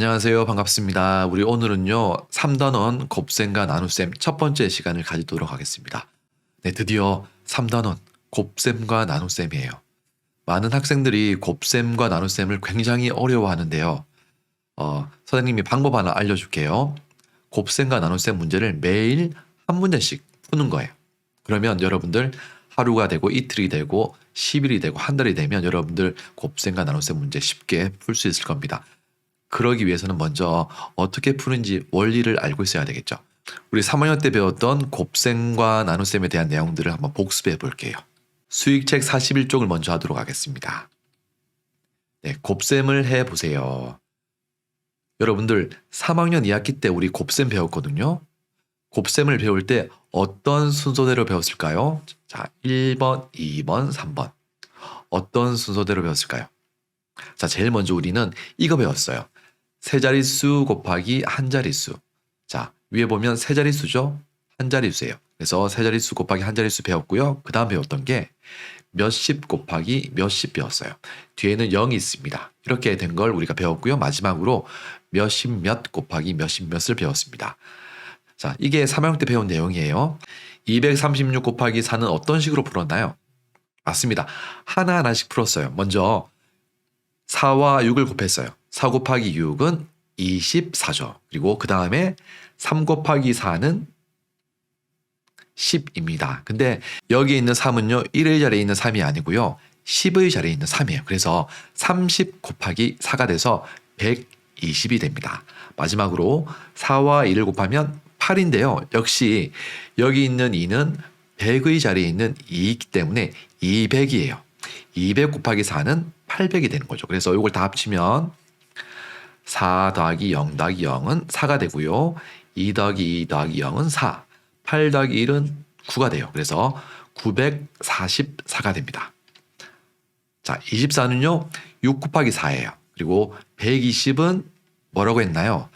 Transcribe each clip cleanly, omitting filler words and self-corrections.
안녕하세요. 반갑습니다. 우리 오늘은요, 3단원 곱셈과 나눗셈 첫 번째 시간을 가지도록 하겠습니다. 네, 드디어 3단원 곱셈과 나눗셈이에요. 많은 학생들이 곱셈과 나눗셈을 굉장히 어려워하는데요. 선생님이 방법 하나 알려줄게요. 곱셈과 나눗셈 문제를 매일 한 문제씩 푸는 거예요. 그러면 여러분들 하루가 되고 이틀이 되고 10일이 되고 한 달이 되면 여러분들 곱셈과 나눗셈 문제 쉽게 풀 수 있을 겁니다. 그러기 위해서는 먼저 어떻게 푸는지 원리를 알고 있어야 되겠죠. 우리 3학년 때 배웠던 곱셈과 나눗셈에 대한 내용들을 한번 복습해 볼게요. 수익책 41쪽을 먼저 하도록 하겠습니다. 네, 곱셈을 해 보세요. 여러분들 3학년 2학기 때 우리 곱셈 배웠거든요. 곱셈을 배울 때 어떤 순서대로 배웠을까요? 자, 1번, 2번, 3번. 어떤 순서대로 배웠을까요? 자, 제일 먼저 우리는 이거 배웠어요. 세 자릿수 곱하기 한 자릿수. 자, 위에 보면 세 자릿수죠? 한 자릿수예요. 그래서 세 자릿수 곱하기 한 자릿수 배웠고요. 그 다음 배웠던 게 몇십 곱하기 몇십 배웠어요. 뒤에는 0이 있습니다. 이렇게 된 걸 우리가 배웠고요. 마지막으로 몇십 몇 곱하기 몇십 몇을 배웠습니다. 자, 이게 3학년 때 배운 내용이에요. 236 곱하기 4는 어떤 식으로 풀었나요? 맞습니다. 하나하나씩 풀었어요. 먼저 4와 6을 곱했어요. 4 곱하기 6은 24죠. 그리고 그 다음에 3 곱하기 4는 10입니다. 근데 여기 있는 3은요. 1의 자리에 있는 3이 아니고요. 10의 자리에 있는 3이에요. 그래서 30 곱하기 4가 돼서 120이 됩니다. 마지막으로 4와 2를 곱하면 8인데요. 역시 여기 있는 2는 100의 자리에 있는 2이기 때문에 200이에요. 200 곱하기 4는 800이 되는 거죠. 그래서 이걸 다 합치면 4 더하기 0 더하기 0은 4가 되고요. 2 더하기 2 더하기 0은 4. 8 더하기 1은 9가 돼요. 그래서 944가 됩니다. 자, 24는요. 6 곱하기 4예요. 그리고 120은 뭐라고 했나요?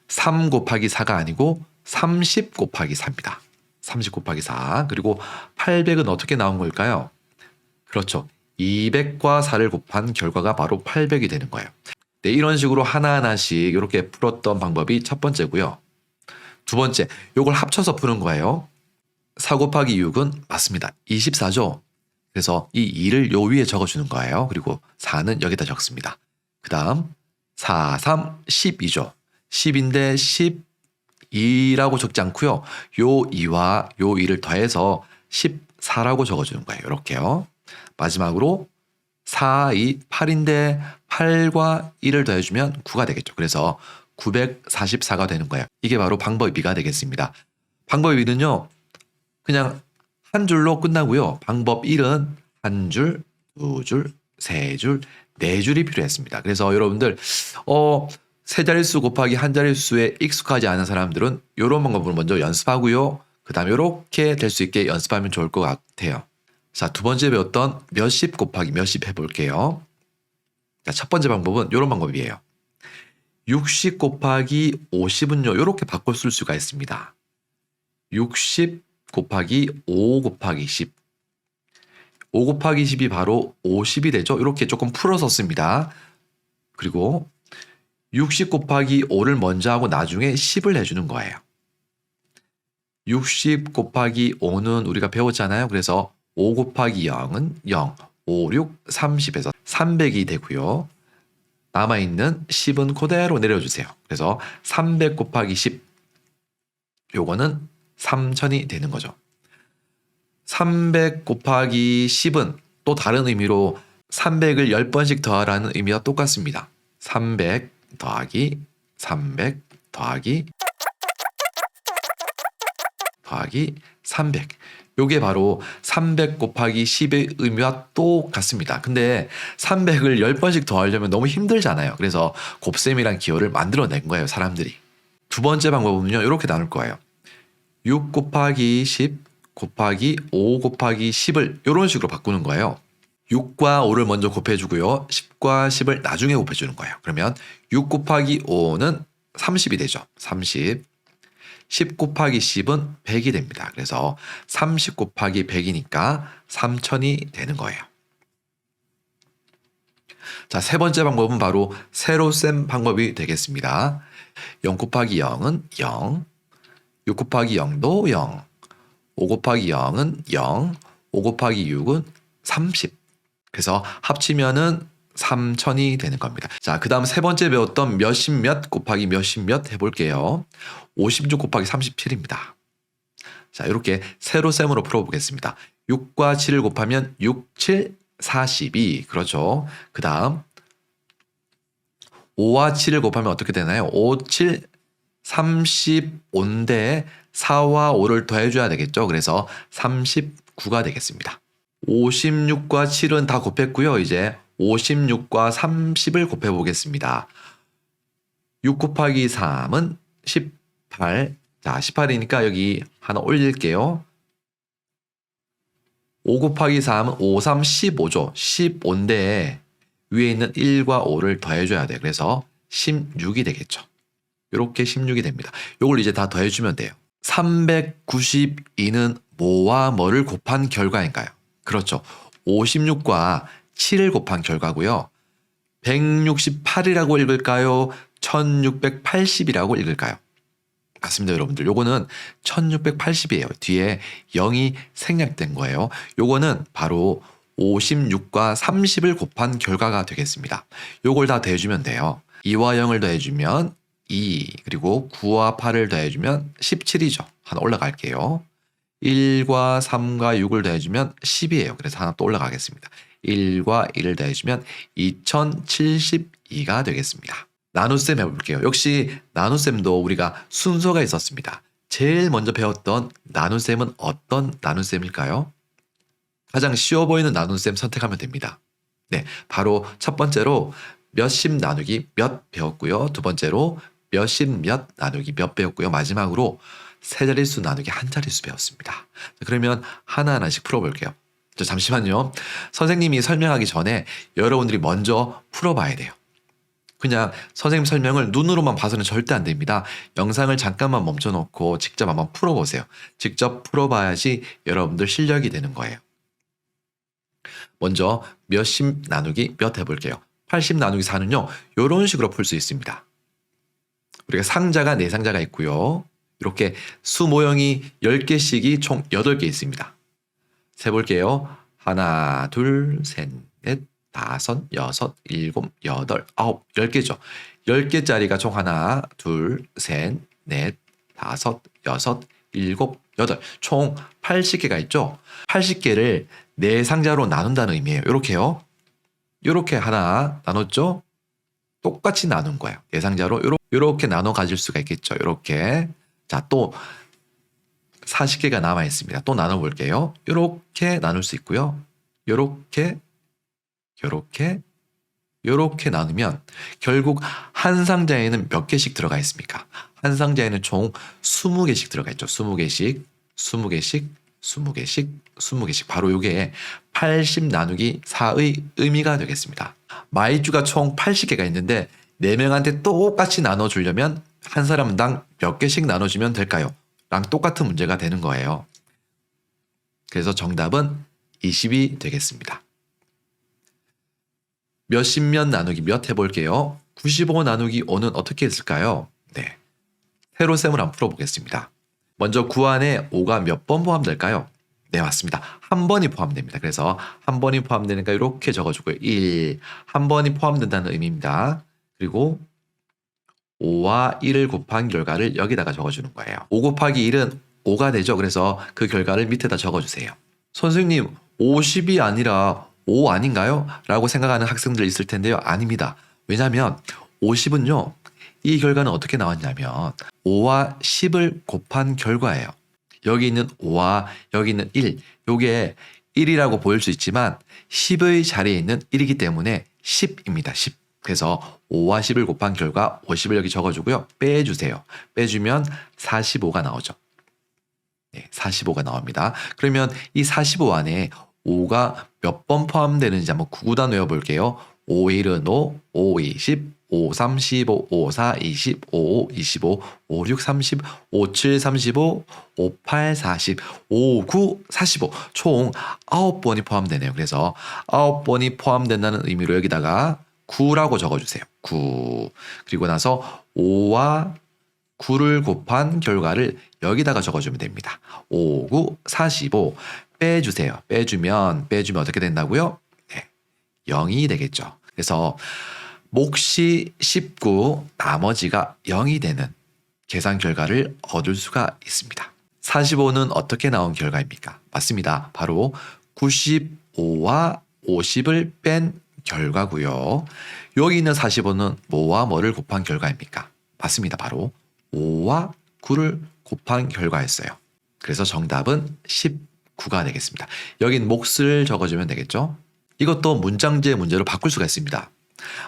3 곱하기 4가 아니고 30 곱하기 4입니다. 30 곱하기 4. 그리고 800은 어떻게 나온 걸까요? 그렇죠. 200과 4를 곱한 결과가 바로 800이 되는 거예요. 네, 이런 식으로 하나하나씩 이렇게 풀었던 방법이 첫 번째고요. 두 번째, 이걸 합쳐서 푸는 거예요. 4 곱하기 6은 맞습니다. 24죠. 그래서 이 2를 요 위에 적어주는 거예요. 그리고 4는 여기다 적습니다. 그 다음 4, 3, 12죠. 10인데 12라고 적지 않고요. 요 2와 요 2를 더해서 14라고 적어주는 거예요. 이렇게요. 마지막으로 4, 2, 8인데 8과 1을 더해주면 9가 되겠죠. 그래서 944가 되는 거예요. 이게 바로 방법 2가 되겠습니다. 방법 2는요. 그냥 한 줄로 끝나고요. 방법 1은 한 줄, 두 줄, 세 줄, 네 줄이 필요했습니다. 그래서 여러분들 세 자릿수 곱하기 한 자릿수에 익숙하지 않은 사람들은 이런 방법으로 먼저 연습하고요. 그 다음에 이렇게 될 수 있게 연습하면 좋을 것 같아요. 자, 두 번째 배웠던 몇십 곱하기 몇십 해볼게요. 자, 첫 번째 방법은 이런 방법이에요. 60 곱하기 50은요. 이렇게 바꿔 쓸 수가 있습니다. 60 곱하기 5 곱하기 10. 5 곱하기 10이 바로 50이 되죠. 이렇게 조금 풀어서 씁니다. 그리고 60 곱하기 5를 먼저 하고 나중에 10을 해주는 거예요. 60 곱하기 5는 우리가 배웠잖아요. 그래서 5 곱하기 0은 0, 5, 6, 30에서 300이 되고요. 남아있는 10은 그대로 내려주세요. 그래서 300 곱하기 10, 요거는 3000이 되는 거죠. 300 곱하기 10은 또 다른 의미로 300을 10번씩 더하라는 의미와 똑같습니다. 300 더하기 300 더하기 300. 요게 바로 300 곱하기 10의 의미와 똑같습니다. 근데 300을 10번씩 더하려면 너무 힘들잖아요. 그래서 곱셈이란 기호를 만들어낸 거예요, 사람들이. 두 번째 방법은요, 이렇게 나눌 거예요. 6 곱하기 10 곱하기 5 곱하기 10을 이런 식으로 바꾸는 거예요. 6과 5를 먼저 곱해주고요. 10과 10을 나중에 곱해주는 거예요. 그러면 6 곱하기 5는 30이 되죠. 30. 10 곱하기 10은 100이 됩니다. 그래서 30 곱하기 100이니까 3000이 되는 거예요. 자, 세 번째 방법은 바로 세로셈 방법이 되겠습니다. 0 곱하기 0은 0, 6 곱하기 0도 0, 5 곱하기 0은 0, 5 곱하기 6은 30. 그래서 합치면은 3000이 되는 겁니다. 자, 그 다음 세 번째 배웠던 몇십 몇 곱하기 몇십 몇 해볼게요. 56 곱하기 37입니다. 자, 이렇게 세로셈으로 풀어보겠습니다. 6과 7을 곱하면 6, 7, 42. 그렇죠. 그 다음 5와 7을 곱하면 어떻게 되나요? 5, 7, 35인데 4와 5를 더해줘야 되겠죠. 그래서 39가 되겠습니다. 56과 7은 다 곱했고요. 이제 56과 30을 곱해보겠습니다. 6 곱하기 3은 18. 자, 18이니까 여기 하나 올릴게요. 5 곱하기 3은 5, 3, 15죠. 15인데 위에 있는 1과 5를 더해줘야 돼요. 그래서 16이 되겠죠. 이렇게 16이 됩니다. 이걸 이제 다 더해주면 돼요. 392는 뭐와 뭐를 곱한 결과인가요? 그렇죠. 56과 7을 곱한 결과고요. 168이라고 읽을까요? 1680이라고 읽을까요? 맞습니다, 여러분들. 요거는 1680이에요. 뒤에 0이 생략된 거예요. 요거는 바로 56과 30을 곱한 결과가 되겠습니다. 요걸 다 더해주면 돼요. 2와 0을 더해주면 2, 그리고 9와 8을 더해주면 17이죠. 하나 올라갈게요. 1과 3과 6을 더해주면 10이에요. 그래서 하나 또 올라가겠습니다. 1과 1을 더해주면 2072가 되겠습니다. 나눗셈 해볼게요. 역시 나눗셈도 우리가 순서가 있었습니다. 제일 먼저 배웠던 나눗셈은 어떤 나눗셈일까요? 가장 쉬워 보이는 나눗셈 선택하면 됩니다. 네, 바로 첫 번째로 몇십 나누기 몇 배웠고요. 두 번째로 몇십 몇 나누기 몇 배웠고요. 마지막으로 세 자릿수 나누기 한 자릿수 배웠습니다. 그러면 하나하나씩 풀어볼게요. 잠시만요. 선생님이 설명하기 전에 여러분들이 먼저 풀어봐야 돼요. 그냥 선생님 설명을 눈으로만 봐서는 절대 안 됩니다. 영상을 잠깐만 멈춰놓고 직접 한번 풀어보세요. 직접 풀어봐야지 여러분들 실력이 되는 거예요. 먼저 몇십 나누기 몇 해볼게요. 80 나누기 4는요. 이런 식으로 풀 수 있습니다. 우리가 상자가 4상자가 있고요. 이렇게 수 모형이 10개씩이 총 8개 있습니다. 세볼게요. 하나, 둘, 셋, 넷, 다섯, 여섯, 일곱, 여덟, 아홉, 10개죠. 10개짜리가 총 하나, 둘, 셋, 넷, 다섯, 여섯, 일곱, 여덟, 총 80개가 있죠. 80개를 4상자로 나눈다는 의미예요. 이렇게요. 이렇게 하나 나눴죠. 똑같이 나눈 거예요. 4상자로 이렇게 나눠 가질 수가 있겠죠. 이렇게. 자, 또 40개가 남아 있습니다. 또 나눠 볼게요. 이렇게 나눌 수 있고요. 이렇게 나누면 결국 한 상자에는 몇 개씩 들어가 있습니까? 한 상자에는 총 20개씩 들어가 있죠. 20개씩. 바로 이게 80 나누기 4의 의미가 되겠습니다. 마이쮸가 총 80개가 있는데 4명한테 똑같이 나눠주려면 한 사람당 몇 개씩 나눠주면 될까요? 랑 똑같은 문제가 되는 거예요. 그래서 정답은 20이 되겠습니다. 몇십 몇 나누기 몇 해볼게요. 95 나누기 5는 어떻게 했을까요? 네, 세로셈을 한번 풀어보겠습니다. 먼저 9 안에 5가 몇 번 포함될까요? 네, 맞습니다. 한 번이 포함됩니다. 그래서 한 번이 포함되니까 이렇게 적어주고요. 1, 한 번이 포함된다는 의미입니다. 그리고 5와 1을 곱한 결과를 여기다가 적어주는 거예요. 5 곱하기 1은 5가 되죠. 그래서 그 결과를 밑에다 적어주세요. 선생님, 50이 아니라 5 아닌가요? 라고 생각하는 학생들 있을 텐데요. 아닙니다. 왜냐하면 50은요. 이 결과는 어떻게 나왔냐면 5와 10을 곱한 결과예요. 여기 있는 5와 여기 있는 1. 요게 1이라고 보일 수 있지만 10의 자리에 있는 1이기 때문에 10입니다. 10. 그래서 5와 10을 곱한 결과 50을 여기 적어주고요. 빼주세요. 빼주면 45가 나오죠. 네, 45가 나옵니다. 그러면 이 45 안에 5가 몇 번 포함되는지 한번 구구단 외워볼게요. 5, 1은 5, 5, 20, 5, 3, 15, 5, 4, 20, 5, 5, 25, 5, 6, 30, 5, 7, 35, 5, 8, 40, 5, 9, 45. 총 9번이 포함되네요. 그래서 9번이 포함된다는 의미로 여기다가 9라고 적어주세요. 9. 그리고 나서 5와 9를 곱한 결과를 여기다가 적어주면 됩니다. 5, 9, 45 빼주세요. 빼주면 어떻게 된다고요? 네, 0이 되겠죠. 그래서 몫이 19, 나머지가 0이 되는 계산 결과를 얻을 수가 있습니다. 45는 어떻게 나온 결과입니까? 맞습니다. 바로 95와 50을 뺀 결과고요. 여기 있는 45는 뭐와 뭐를 곱한 결과입니까? 맞습니다. 바로 5와 9를 곱한 결과였어요. 그래서 정답은 19가 되겠습니다. 여긴 몫을 적어주면 되겠죠? 이것도 문장제 문제로 바꿀 수가 있습니다.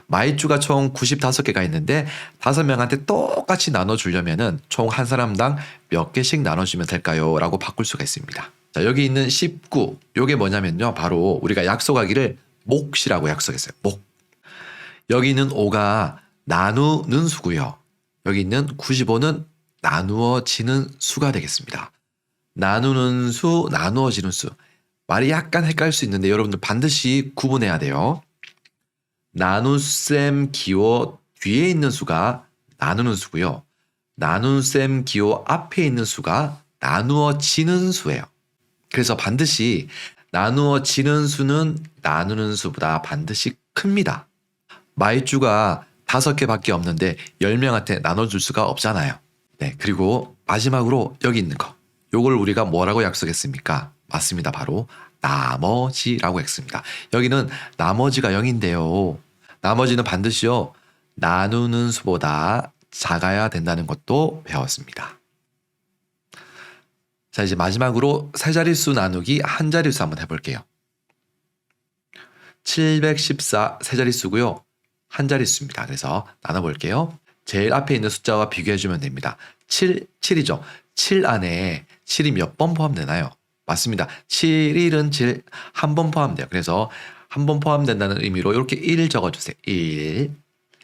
마이쮸가 총 95개가 있는데 5명한테 똑같이 나눠주려면 총 한 사람당 몇 개씩 나눠주면 될까요? 라고 바꿀 수가 있습니다. 자, 여기 있는 19, 요게 뭐냐면요. 바로 우리가 약속하기를 몫이라고 약속했어요. 몫. 여기 있는 5가 나누는 수고요. 여기 있는 95는 나누어지는 수가 되겠습니다. 나누는 수, 나누어지는 수. 말이 약간 헷갈릴 수 있는데 여러분들 반드시 구분해야 돼요. 나눗셈 기호 뒤에 있는 수가 나누는 수고요. 나눗셈 기호 앞에 있는 수가 나누어지는 수예요. 그래서 반드시 나누어지는 수는 나누는 수보다 반드시 큽니다. 마이쮸가 5개밖에 없는데 10명한테 나눠줄 수가 없잖아요. 네, 그리고 마지막으로 여기 있는 거. 요걸 우리가 뭐라고 약속했습니까? 맞습니다. 바로 나머지라고 했습니다. 여기는 나머지가 0인데요. 나머지는 반드시요. 나누는 수보다 작아야 된다는 것도 배웠습니다. 자, 이제 마지막으로 세 자릿수 나누기 한 자릿수 한번 해볼게요. 714 세 자릿수고요. 한 자릿수입니다. 그래서 나눠볼게요. 제일 앞에 있는 숫자와 비교해주면 됩니다. 7이죠. 7 안에 7이 몇 번 포함되나요? 맞습니다. 7, 1은 7, 한 번 포함돼요. 그래서 한 번 포함된다는 의미로 이렇게 1 적어주세요. 1.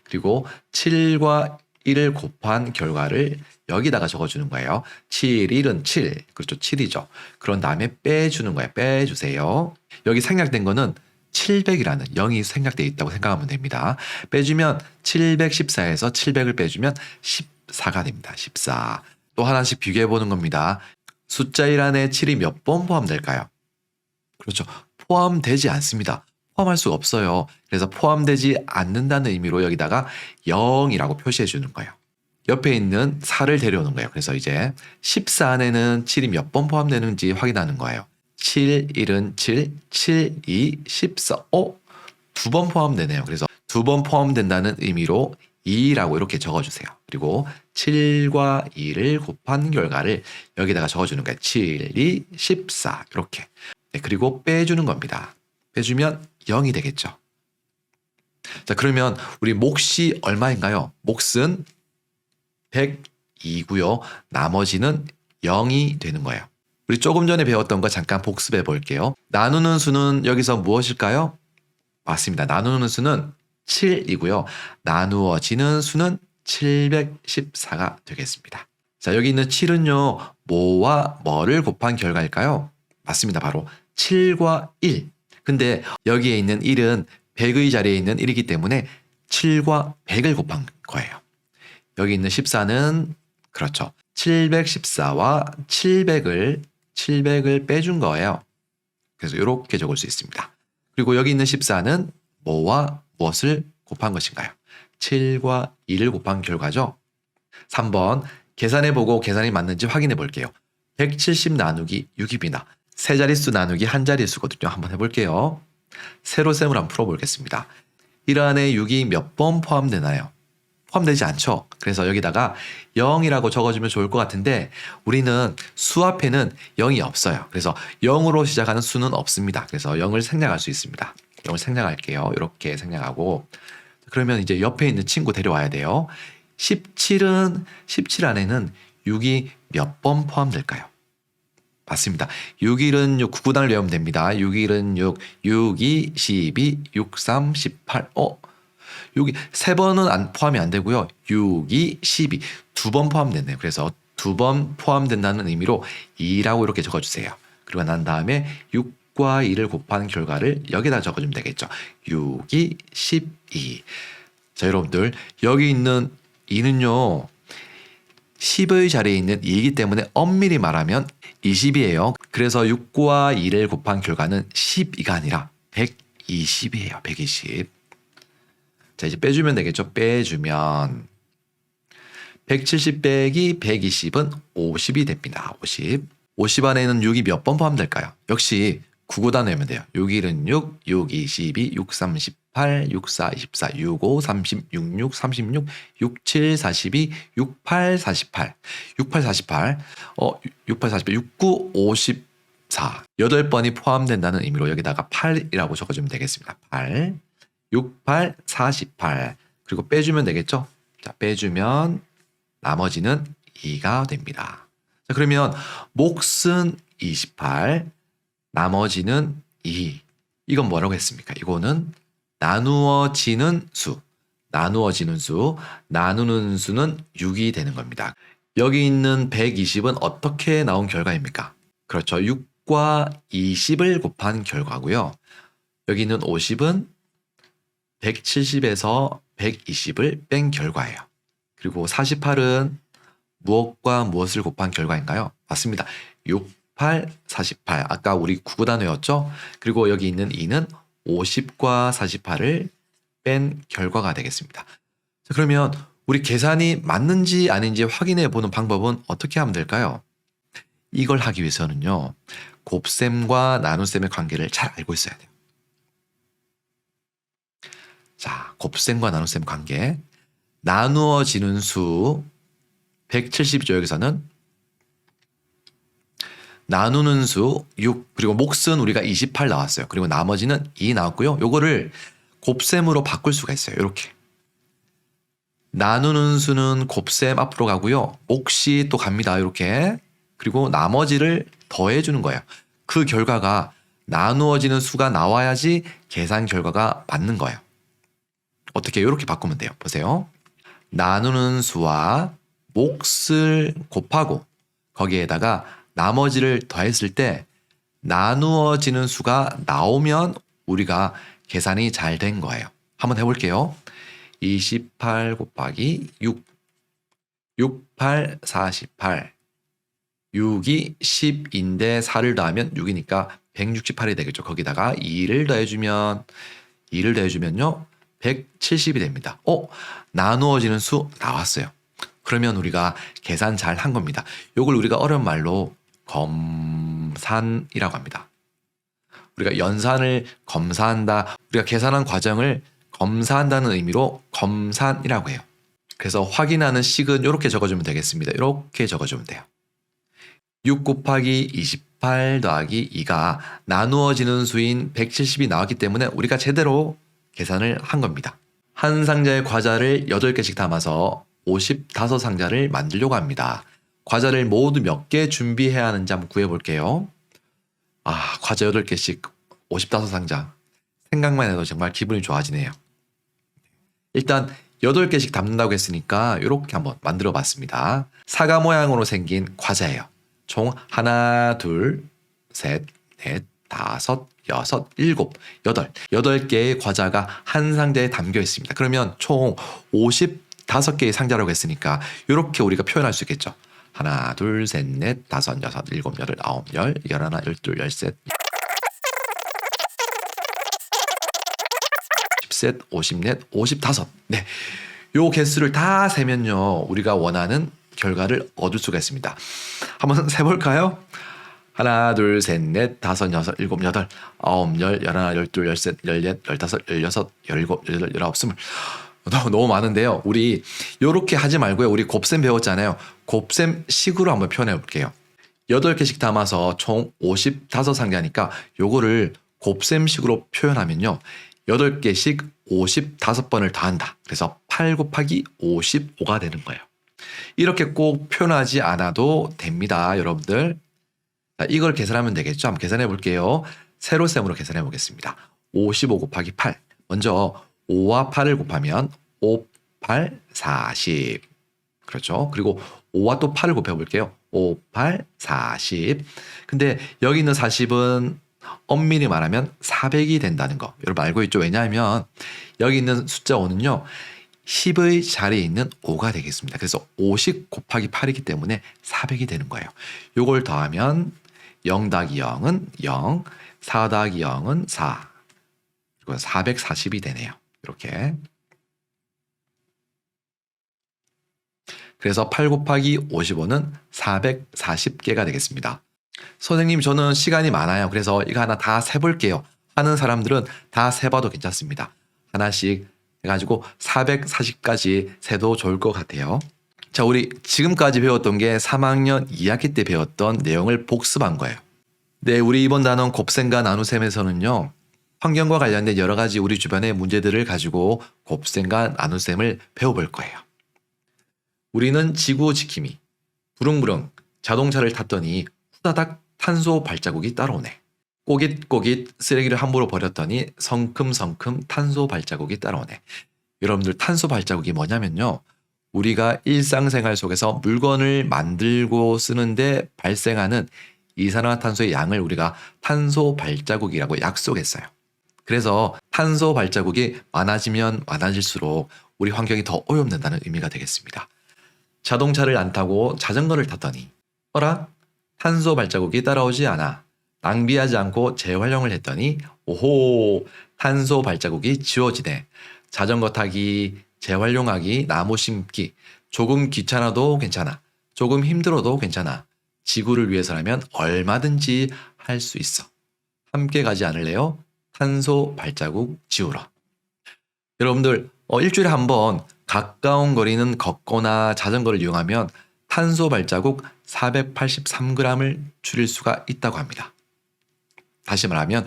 그리고 7과 1을 곱한 결과를 여기다가 적어주는 거예요. 7, 1은 7. 그렇죠. 7이죠. 그런 다음에 빼주는 거예요. 빼주세요. 여기 생략된 거는 700이라는 0이 생략되어 있다고 생각하면 됩니다. 빼주면 714에서 700을 빼주면 14가 됩니다. 14. 또 하나씩 비교해 보는 겁니다. 숫자 1 안에 7이 몇 번 포함될까요? 그렇죠. 포함되지 않습니다. 포함할 수가 없어요. 그래서 포함되지 않는다는 의미로 여기다가 0이라고 표시해 주는 거예요. 옆에 있는 4를 데려오는 거예요. 그래서 이제 14 안에는 7이 몇 번 포함되는지 확인하는 거예요. 7, 1은 7, 7, 2, 14. 2번 포함되네요. 그래서 2번 포함된다는 의미로 2라고 이렇게 적어주세요. 그리고 7과 2를 곱한 결과를 여기다가 적어주는 거예요. 7, 2, 14 이렇게. 네, 그리고 빼주는 겁니다. 빼주면 0이 되겠죠. 자, 그러면 우리 몫이 얼마인가요? 몫은 102고요. 나머지는 0이 되는 거예요. 우리 조금 전에 배웠던 거 잠깐 복습해 볼게요. 나누는 수는 여기서 무엇일까요? 맞습니다. 나누는 수는 7이고요. 나누어지는 수는 714가 되겠습니다. 자, 여기 있는 7은요. 뭐와 뭐를 곱한 결과일까요? 맞습니다. 바로 7과 1. 근데 여기에 있는 1은 100의 자리에 있는 1이기 때문에 7과 100을 곱한 거예요. 여기 있는 14는 그렇죠. 714와 700을 빼준 거예요. 그래서 이렇게 적을 수 있습니다. 그리고 여기 있는 14는 뭐와 무엇을 곱한 것인가요? 7과 2를 곱한 결과죠. 3번 계산해보고 계산이 맞는지 확인해 볼게요. 170 나누기 6입니다. 세 자릿수 나누기 한 자릿수거든요. 한번 해볼게요. 세로셈을 한번 풀어보겠습니다. 1 안에 6이 몇 번 포함되나요? 포함되지 않죠. 그래서 여기다가 0이라고 적어주면 좋을 것 같은데 우리는 수 앞에는 0이 없어요. 그래서 0으로 시작하는 수는 없습니다. 그래서 0을 생략할 수 있습니다. 0을 생략할게요. 이렇게 생략하고 그러면 이제 옆에 있는 친구 데려와야 돼요. 17 안에는 6이 몇 번 포함될까요? 맞습니다. 6, 1은 6, 9구단을 외우면 됩니다. 6, 1은 6, 6, 2, 12, 6, 3, 18. 여기 세 번은 포함이 안 되고요. 6, 2, 12. 2번 포함됐네요. 그래서 2번 포함된다는 의미로 2라고 이렇게 적어주세요. 그리고 난 다음에 6, 6과 2를 곱한 결과를 여기다 적어주면 되겠죠. 6이 12. 자, 여러분들 여기 있는 2는요. 10의 자리에 있는 2이기 때문에 엄밀히 말하면 20이에요. 그래서 6과 2를 곱한 결과는 12가 아니라 120이에요. 120. 자, 이제 빼주면 되겠죠. 빼주면 170 빼기 120은 50이 됩니다. 50. 50 안에는 6이 몇 번 포함될까요? 역시 9구다 내면 돼요. 6, 1은 6, 6, 2, 12, 6, 38, 6, 4, 24, 6, 5, 30, 6, 6, 36, 6, 7, 42, 6, 8, 48, 6, 8, 48, 6, 8, 48, 6, 9, 54. 8번이 포함된다는 의미로 여기다가 8이라고 적어주면 되겠습니다. 8, 6, 8, 48. 그리고 빼주면 되겠죠? 자, 빼주면 나머지는 2가 됩니다. 자, 그러면 몫은 28, 나머지는 2. 이건 뭐라고 했습니까? 이거는 나누어지는 수. 나누어지는 수. 나누는 수는 6이 되는 겁니다. 여기 있는 120은 어떻게 나온 결과입니까? 그렇죠. 6과 20을 곱한 결과고요. 여기 있는 50은 170에서 120을 뺀 결과예요. 그리고 48은 무엇과 무엇을 곱한 결과인가요? 맞습니다. 6, 8, 48. 아까 우리 9구단 외웠죠? 그리고 여기 있는 2는 50과 48을 뺀 결과가 되겠습니다. 자, 그러면 우리 계산이 맞는지 아닌지 확인해 보는 방법은 어떻게 하면 될까요? 이걸 하기 위해서는요. 곱셈과 나눗셈의 관계를 잘 알고 있어야 돼요. 자, 곱셈과 나눗셈 관계. 나누어지는 수 170이죠. 여기서는 나누는 수 6, 그리고 몫은 우리가 28 나왔어요. 그리고 나머지는 2 나왔고요. 요거를 곱셈으로 바꿀 수가 있어요. 이렇게. 나누는 수는 곱셈 앞으로 가고요. 몫이 또 갑니다. 이렇게. 그리고 나머지를 더해주는 거예요. 그 결과가 나누어지는 수가 나와야지 계산 결과가 맞는 거예요. 어떻게 이렇게 바꾸면 돼요. 보세요. 나누는 수와 몫을 곱하고 거기에다가 나머지를 더했을 때 나누어지는 수가 나오면 우리가 계산이 잘 된 거예요. 한번 해볼게요. 28 곱하기 6, 6, 8, 48, 6이 10인데 4를 더하면 6이니까 168이 되겠죠. 거기다가 2를 더해주면요. 170이 됩니다. 나누어지는 수 나왔어요. 그러면 우리가 계산 잘 한 겁니다. 이걸 우리가 어려운 말로 검산이라고 합니다. 우리가 연산을 검사한다. 우리가 계산한 과정을 검사한다는 의미로 검산이라고 해요. 그래서 확인하는 식은 이렇게 적어주면 되겠습니다. 이렇게 적어주면 돼요. 6 곱하기 28 더하기 2가 나누어지는 수인 170이 나왔기 때문에 우리가 제대로 계산을 한 겁니다. 한 상자의 과자를 8개씩 담아서 55상자를 만들려고 합니다. 과자를 모두 몇 개 준비해야 하는지 한번 구해볼게요. 과자 8개씩 55상자. 생각만 해도 정말 기분이 좋아지네요. 일단 8개씩 담는다고 했으니까 이렇게 한번 만들어 봤습니다. 사과 모양으로 생긴 과자예요. 총 하나, 둘, 셋, 넷, 다섯, 여섯, 일곱, 여덟. 8개의 과자가 한 상자에 담겨 있습니다. 그러면 총 55개의 상자라고 했으니까 이렇게 우리가 표현할 수 있겠죠. 하나, 둘, 셋, 넷, 다섯, 여섯, 일곱, 여덟, 아홉, 열, 열하나, 열둘, 열셋, 10셋, 50넷, 55. 네. 요 개수를 다 세면요. 우리가 원하는 결과를 얻을 수가 있습니다. 한번 세볼까요? 하나, 둘, 셋, 넷, 다섯, 여섯, 일곱, 여덟, 아홉, 열, 열하나, 열둘, 열셋, 열넷, 열다섯, 열여섯, 열일곱, 열여덟, 열아홉, 스물. 너무 많은데요. 우리 요렇게 하지 말고요. 우리 곱셈 배웠잖아요. 곱셈 식으로 한번 표현해 볼게요. 8개씩 담아서 총 55상자니까 요거를 곱셈 식으로 표현하면요. 8개씩 55번을 더한다. 그래서 8 곱하기 55가 되는 거예요. 이렇게 꼭 표현하지 않아도 됩니다. 여러분들. 자, 이걸 계산하면 되겠죠. 한번 계산해 볼게요. 세로셈으로 계산해 보겠습니다. 55 곱하기 8. 먼저 5와 8을 곱하면 5, 8, 40. 그렇죠. 그리고 5와 또 8을 곱해 볼게요. 5, 8, 40. 근데 여기 있는 40은 엄밀히 말하면 400이 된다는 거. 여러분 알고 있죠? 왜냐하면 여기 있는 숫자 5는요. 10의 자리에 있는 5가 되겠습니다. 그래서 50 곱하기 8이기 때문에 400이 되는 거예요. 요걸 더하면 0 더하기 0은 0, 4 더하기 0은 4. 그리고 440이 되네요. 이렇게. 그래서 8 곱하기 55는 440개가 되겠습니다. 선생님, 저는 시간이 많아요. 그래서 이거 하나 다 세볼게요. 하는 사람들은 다 세봐도 괜찮습니다. 하나씩 해가지고 440까지 세도 좋을 것 같아요. 자, 우리 지금까지 배웠던 게 3학년 2학기 때 배웠던 내용을 복습한 거예요. 네, 우리 이번 단원 곱셈과 나눗셈에서는요. 환경과 관련된 여러 가지 우리 주변의 문제들을 가지고 곱셈과 나눗셈을 배워볼 거예요. 우리는 지구 지킴이, 부릉부릉 자동차를 탔더니 후다닥 탄소 발자국이 따라오네. 꼬깃꼬깃 쓰레기를 함부로 버렸더니 성큼성큼 탄소 발자국이 따라오네. 여러분들 탄소 발자국이 뭐냐면요. 우리가 일상생활 속에서 물건을 만들고 쓰는데 발생하는 이산화탄소의 양을 우리가 탄소 발자국이라고 약속했어요. 그래서 탄소 발자국이 많아지면 많아질수록 우리 환경이 더 오염된다는 의미가 되겠습니다. 자동차를 안 타고 자전거를 탔더니 어라? 탄소 발자국이 따라오지 않아. 낭비하지 않고 재활용을 했더니 오호, 탄소 발자국이 지워지네. 자전거 타기, 재활용하기, 나무 심기, 조금 귀찮아도 괜찮아. 조금 힘들어도 괜찮아. 지구를 위해서라면 얼마든지 할 수 있어. 함께 가지 않을래요? 탄소 발자국 지우러. 여러분들 일주일에 한 번 가까운 거리는 걷거나 자전거를 이용하면 탄소 발자국 483g을 줄일 수가 있다고 합니다. 다시 말하면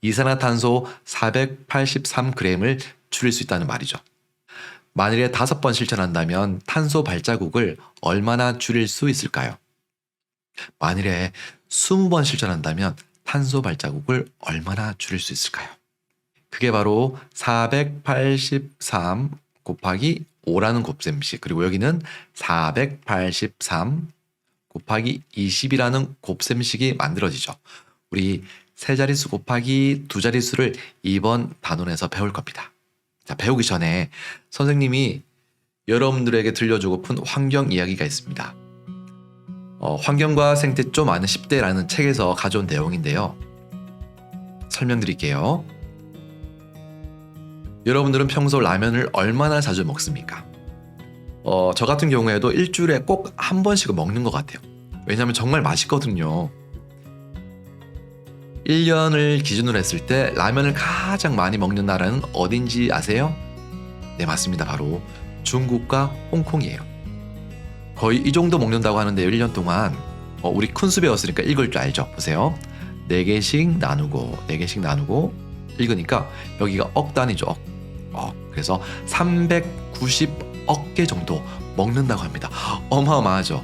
이산화탄소 483g을 줄일 수 있다는 말이죠. 만일에 5번 실천한다면 탄소 발자국을 얼마나 줄일 수 있을까요? 만일에 20번 실천한다면 탄소 발자국을 얼마나 줄일 수 있을까요? 그게 바로 483 곱하기 5라는 곱셈식, 그리고 여기는 483 곱하기 20이라는 곱셈식이 만들어지죠. 우리 세 자릿수 곱하기 두 자릿수를 이번 단원에서 배울 겁니다. 자, 배우기 전에 선생님이 여러분들에게 들려주고픈 환경 이야기가 있습니다. 환경과 생태 좀 아는 10대라는 책에서 가져온 내용인데요. 설명드릴게요. 여러분들은 평소 라면을 얼마나 자주 먹습니까? 저 같은 경우에도 일주일에 꼭 한 번씩은 먹는 것 같아요. 왜냐하면 정말 맛있거든요. 1년을 기준으로 했을 때 라면을 가장 많이 먹는 나라는 어딘지 아세요? 네, 맞습니다. 바로 중국과 홍콩이에요. 거의 이 정도 먹는다고 하는데요. 1년 동안 우리 쿤수 배웠으니까 읽을 줄 알죠? 보세요. 4개씩 나누고 4개씩 나누고 읽으니까 여기가 억 단위죠. 그래서 390억 개 정도 먹는다고 합니다. 어마어마하죠.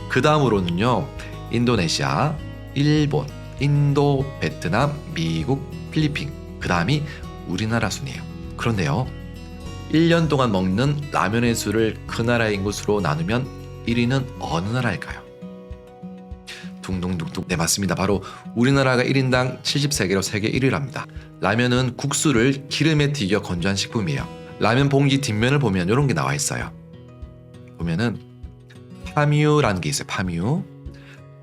그 다음으로는요. 인도네시아, 일본, 인도, 베트남, 미국, 필리핀, 그 다음이 우리나라 순이에요. 그런데요. 1년 동안 먹는 라면의 수를 그 나라의 인구 수로 나누면 1위는 어느 나라일까요? 둥둥둥둥. 네, 맞습니다. 바로 우리나라가 1인당 73개로 세계 1위랍니다. 라면은 국수를 기름에 튀겨 건조한 식품이에요. 라면 봉지 뒷면을 보면 이런 게 나와 있어요. 보면은 파뮤라는 게 있어요. 파뮤.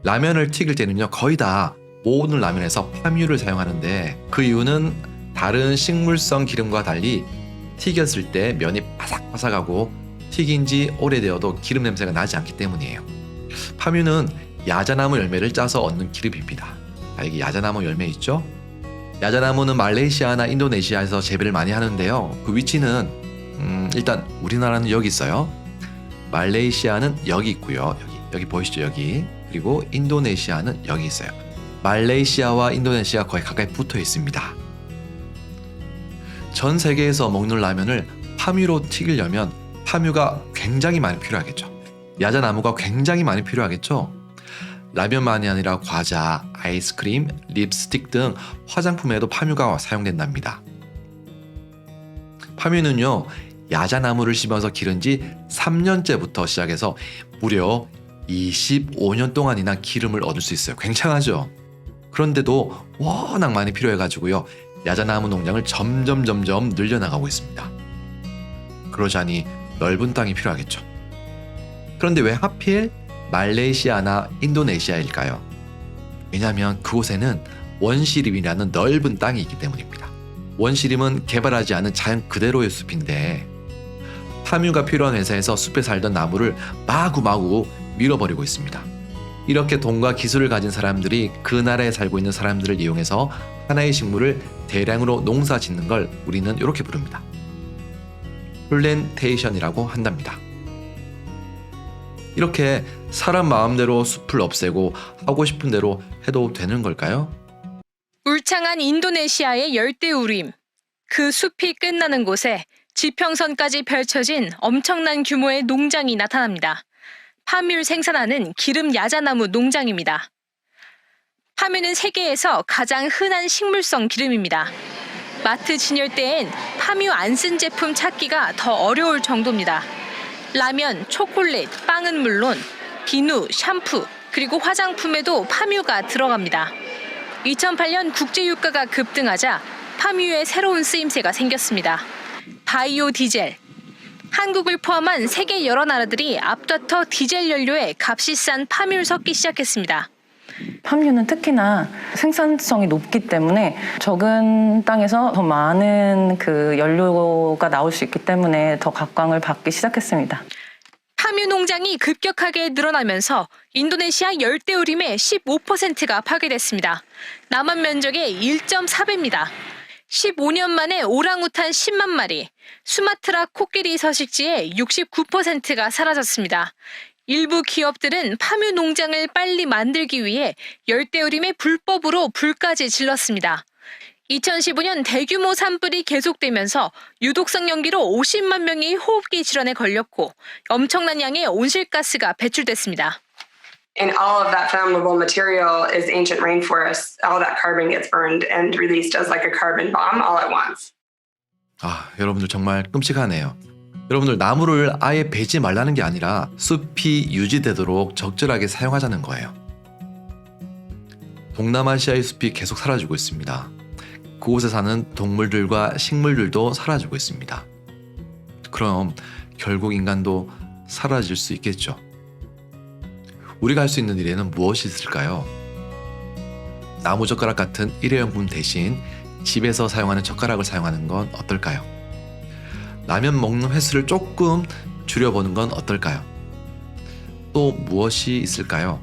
라면을 튀길 때는요. 거의 다 모든 라면에서 파뮤를 사용하는데 그 이유는 다른 식물성 기름과 달리 튀겼을 때 면이 바삭바삭하고 튀긴 지 오래되어도 기름 냄새가 나지 않기 때문이에요. 파뮤는 야자나무 열매를 짜서 얻는 기름입니다. 여기 야자나무 열매 있죠? 야자나무는 말레이시아나 인도네시아에서 재배를 많이 하는데요. 그 위치는 일단 우리나라는 여기 있어요. 말레이시아는 여기 있고요. 여기 보이시죠? 여기. 그리고 인도네시아는 여기 있어요. 말레이시아와 인도네시아 거의 가까이 붙어 있습니다. 전 세계에서 먹는 라면을 파뮤로 튀기려면 파뮤가 굉장히 많이 필요하겠죠. 야자나무가 굉장히 많이 필요하겠죠. 라면만이 아니라 과자, 아이스크림, 립스틱 등 화장품에도 파뮤가 사용된답니다. 파뮤는요, 야자나무를 심어서 기른 지 3년째부터 시작해서 무려 25년 동안이나 기름을 얻을 수 있어요. 굉장하죠? 그런데도 워낙 많이 필요해가지고요. 야자나무 농장을 점점 늘려나가고 있습니다. 그러자니 넓은 땅이 필요하겠죠. 그런데 왜 하필 말레이시아나 인도네시아일까요? 왜냐하면 그곳에는 원시림이라는 넓은 땅이 있기 때문입니다. 원시림은 개발하지 않은 자연 그대로의 숲인데 파묘가 필요한 회사에서 숲에 살던 나무를 마구마구 밀어버리고 있습니다. 이렇게 돈과 기술을 가진 사람들이 그 나라에 살고 있는 사람들을 이용해서 하나의 식물을 대량으로 농사 짓는 걸 우리는 이렇게 부릅니다. 플랜테이션이라고 한답니다. 이렇게 사람 마음대로 숲을 없애고 하고 싶은 대로 해도 되는 걸까요? 울창한 인도네시아의 열대우림. 그 숲이 끝나는 곳에 지평선까지 펼쳐진 엄청난 규모의 농장이 나타납니다. 파묘를 생산하는 기름 야자나무 농장입니다. 파묘는 세계에서 가장 흔한 식물성 기름입니다. 마트 진열대엔 파묘 안 쓴 제품 찾기가 더 어려울 정도입니다. 라면, 초콜릿, 빵은 물론 비누, 샴푸, 그리고 화장품에도 파묘가 들어갑니다. 2008년 국제유가가 급등하자 파묘의 새로운 쓰임새가 생겼습니다. 바이오 디젤. 한국을 포함한 세계 여러 나라들이 앞다퉈 디젤 연료에 값이 싼 파묘를 섞기 시작했습니다. 파묘는 특히나 생산성이 높기 때문에 적은 땅에서 더 많은 그 연료가 나올 수 있기 때문에 더 각광을 받기 시작했습니다. 파묘 농장이 급격하게 늘어나면서 인도네시아 열대우림의 15%가 파괴됐습니다. 남한 면적의 1.4배입니다. 15년 만에 오랑우탄 10만 마리, 수마트라 코끼리 서식지의 69%가 사라졌습니다. 일부 기업들은 파묘 농장을 빨리 만들기 위해 열대우림에 불법으로 불까지 질렀습니다. 2015년 대규모 산불이 계속되면서 유독성 연기로 50만 명이 호흡기 질환에 걸렸고 엄청난 양의 온실가스가 배출됐습니다. And all of that flammable material is ancient rainforests. All that carbon gets burned and released as like a carbon bomb all at once. 여러분들 정말 끔찍하네요. 여러분들 나무를 아예 베지 말라는 게 아니라 숲이 유지되도록 적절하게 사용하자는 거예요. 동남아시아의 숲이 계속 사라지고 있습니다. 그곳에 사는 동물들과 식물들도 사라지고 있습니다. 그럼 결국 인간도 사라질 수 있겠죠. 우리가 할 수 있는 일에는 무엇이 있을까요? 나무젓가락 같은 일회용품 대신 집에서 사용하는 젓가락을 사용하는 건 어떨까요? 라면 먹는 횟수를 조금 줄여보는 건 어떨까요? 또 무엇이 있을까요?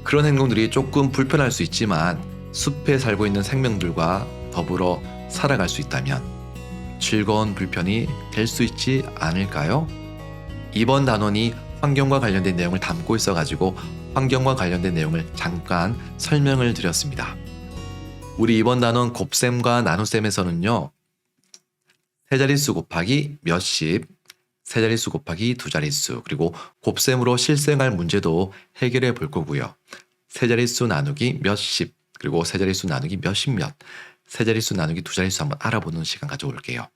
그런 행동들이 조금 불편할 수 있지만 숲에 살고 있는 생명들과 더불어 살아갈 수 있다면 즐거운 불편이 될 수 있지 않을까요? 이번 단원이 환경과 관련된 내용을 담고 있어가지고 환경과 관련된 내용을 잠깐 설명을 드렸습니다. 우리 이번 단원 곱셈과 나눗셈에서는요. 세자릿수 곱하기 몇십, 세자릿수 곱하기 두자릿수, 그리고 곱셈으로 실생활 문제도 해결해 볼 거고요. 세자릿수 나누기 몇십, 그리고 세자릿수 나누기 몇십몇, 세자릿수 나누기 두자릿수 한번 알아보는 시간 가져올게요.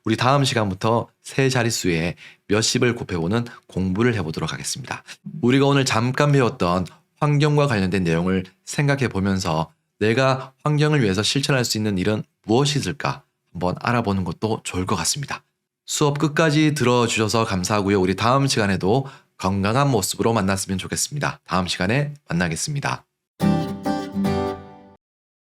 우리 다음 시간부터 세 자릿수에 몇십을 곱해보는 공부를 해보도록 하겠습니다. 우리가 오늘 잠깐 배웠던 환경과 관련된 내용을 생각해 보면서 내가 환경을 위해서 실천할 수 있는 일은 무엇이 있을까 한번 알아보는 것도 좋을 것 같습니다. 수업 끝까지 들어주셔서 감사하고요. 우리 다음 시간에도 건강한 모습으로 만났으면 좋겠습니다. 다음 시간에 만나겠습니다.